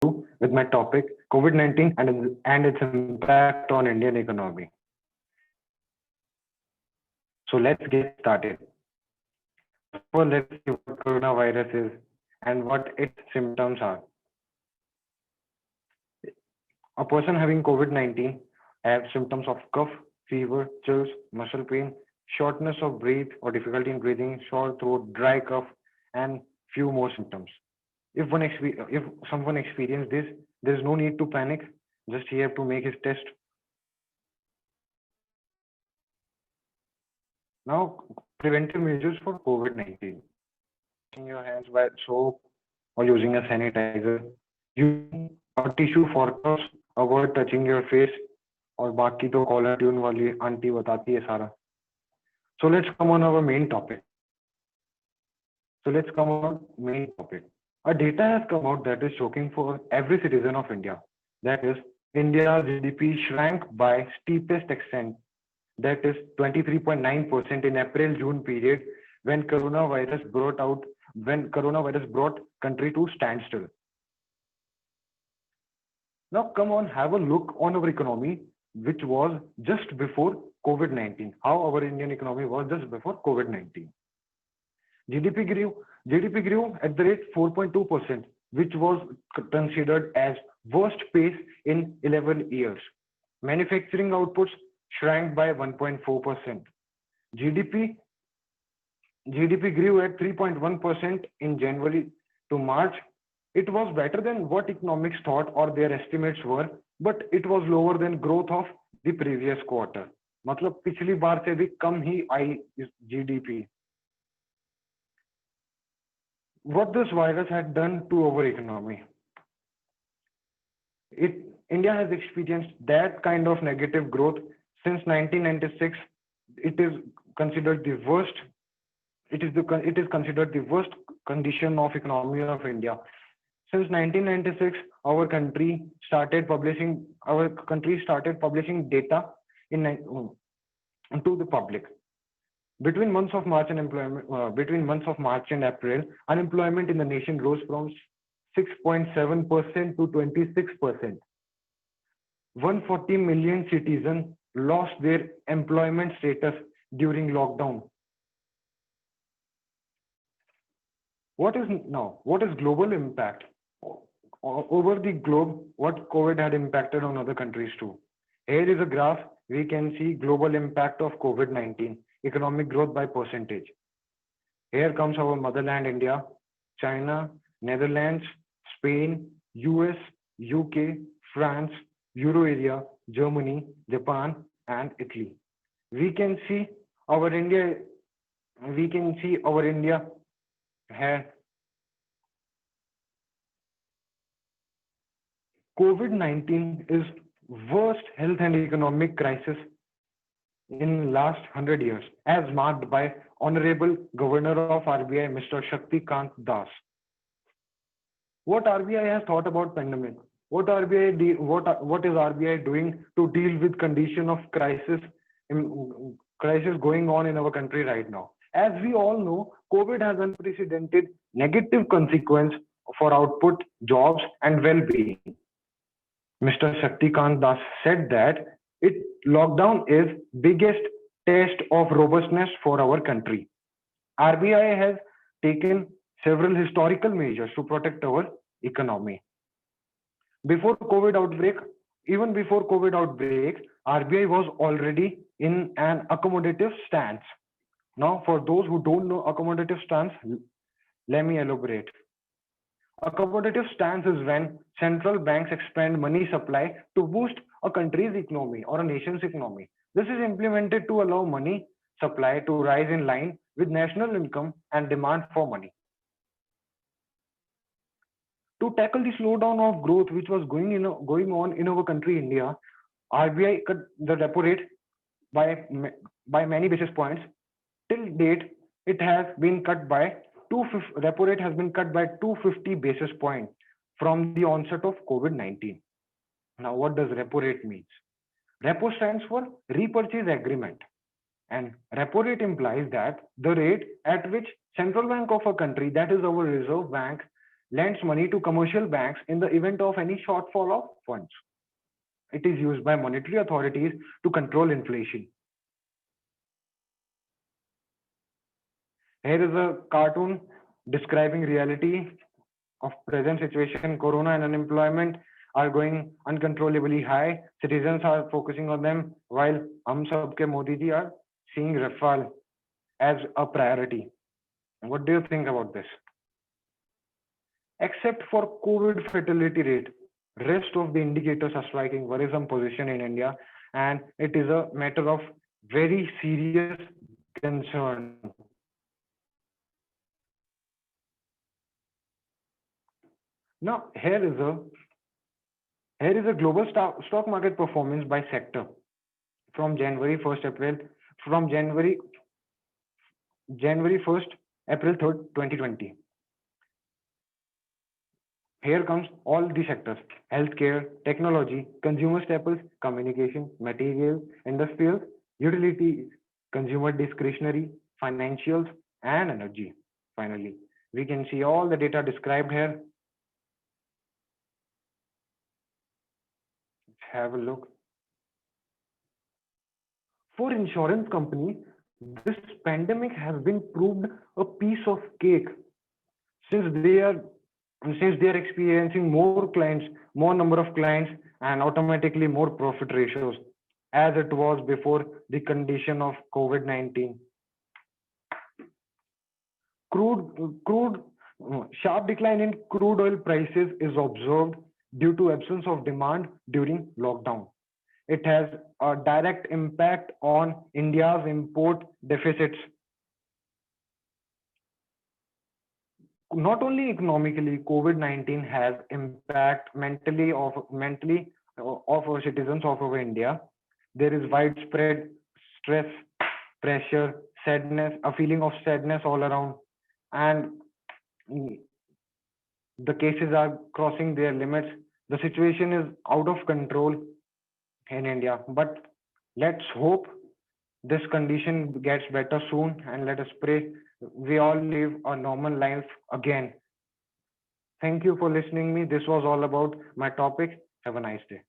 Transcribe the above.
with my topic COVID-19 and its impact on Indian economy. So let's get started. First of all, let's see what coronavirus is and what its symptoms are. A person having COVID-19 have symptoms of cough, fever, chills, muscle pain, shortness of breath or difficulty in breathing, sore throat, dry cough, and few more symptoms. If someone experiences this, there is no need to panic. Just he have to make his test. Now, preventive measures for COVID-19. Washing your hands by soap or using a sanitizer. Using a tissue for coughs. Avoid touching your face. और बाकी तो caller tune वाली aunty बताती है सारा. So let's come on our main topic. A data has come out that is shocking for every citizen of India. That is, India's GDP shrank by steepest extent. That is 23.9% in April-June period when coronavirus brought country to standstill. Now come on, have a look on our economy, which was just before COVID-19. How our Indian economy was just before COVID-19. GDP grew at the rate 4.2%, which was considered as worst pace in 11 years. Manufacturing outputs shrank by 1.4%. GDP grew at 3.1% in January to March. It was better than what economics thought or their estimates were, but it was lower than growth of the previous quarter. मतलब पिछली बार से भी कम ही आई GDP. What this virus had done to our economy? India has experienced that kind of negative growth since 1996. It is considered the worst. It is considered the worst condition of economy of India. Since 1996, our country started publishing data to the public. Between months of March and April, unemployment in the nation rose from 6.7% to 26%. 140 million citizens lost their employment status during lockdown. What is global impact? Over the globe, what COVID had impacted on other countries too. Here is a graph. We can see global impact of COVID-19, economic growth by percentage. Here comes our motherland, India, China, Netherlands, Spain, US, UK, France, Euro area, Germany, Japan, and Italy. We can see our India here. COVID-19 is worst health and economic crisis in last 100 years, as marked by Honorable Governor of RBI, Mr. Shakti Kant Das. What RBI has thought about pandemic? What is RBI doing to deal with condition of crisis going on in our country right now? As we all know, COVID has unprecedented negative consequence for output, jobs, and well-being. Mr. Shakti Kant Das said that lockdown is biggest test of robustness for our country. RBI has taken several historical measures to protect our economy. Even before COVID outbreak, RBI was already in an accommodative stance. Now, for those who don't know accommodative stance, let me elaborate. Accommodative stance is when central banks expand money supply to boost a country's economy or a nation's economy. This is implemented to allow money supply to rise in line with national income and demand for money. To tackle the slowdown of growth which was going on in our country, India, RBI cut the repo rate by many basis points. Till date, it has been cut by repo rate has been cut by 250 basis points from the onset of COVID-19. Now, what does repo rate means? Repo stands for repurchase agreement, and repo rate implies that the rate at which central bank of a country, that is our reserve bank, lends money to commercial banks in the event of any shortfall of funds. It is used by monetary authorities to control inflation. Here is a cartoon describing reality of present situation. Corona and unemployment are going uncontrollably high. Citizens are focusing on them while Hum Sabke Modi ji are seeing Rafale as a priority. What do you think about this? Except for COVID fatality rate, rest of the indicators are striking worrisome position in India, and it is a matter of very serious concern. Now, here is a global stock market performance by sector from January 1st April from January 1st April 3rd 2020. Here comes all the sectors: healthcare, technology, consumer staples, communication, materials, industrials, utilities, consumer discretionary, financials, and energy. Finally, we can see all the data described here. Let's have a look. For insurance companies, this pandemic has been proved a piece of cake since they are experiencing more clients, more number of clients, and automatically more profit ratios as it was before the condition of COVID-19. Crude sharp decline in crude oil prices is observed due to absence of demand during lockdown. It has a direct impact on India's import deficits. Not only economically, COVID-19 has impact mentally of our citizens of our India. There is widespread stress, pressure, sadness, a feeling of sadness all around, and mm, the cases are crossing their limits. The situation is out of control in India, but let's hope this condition gets better soon, and let us pray we all live a normal life again. Thank you for listening me. This was all about my topic. Have a nice day.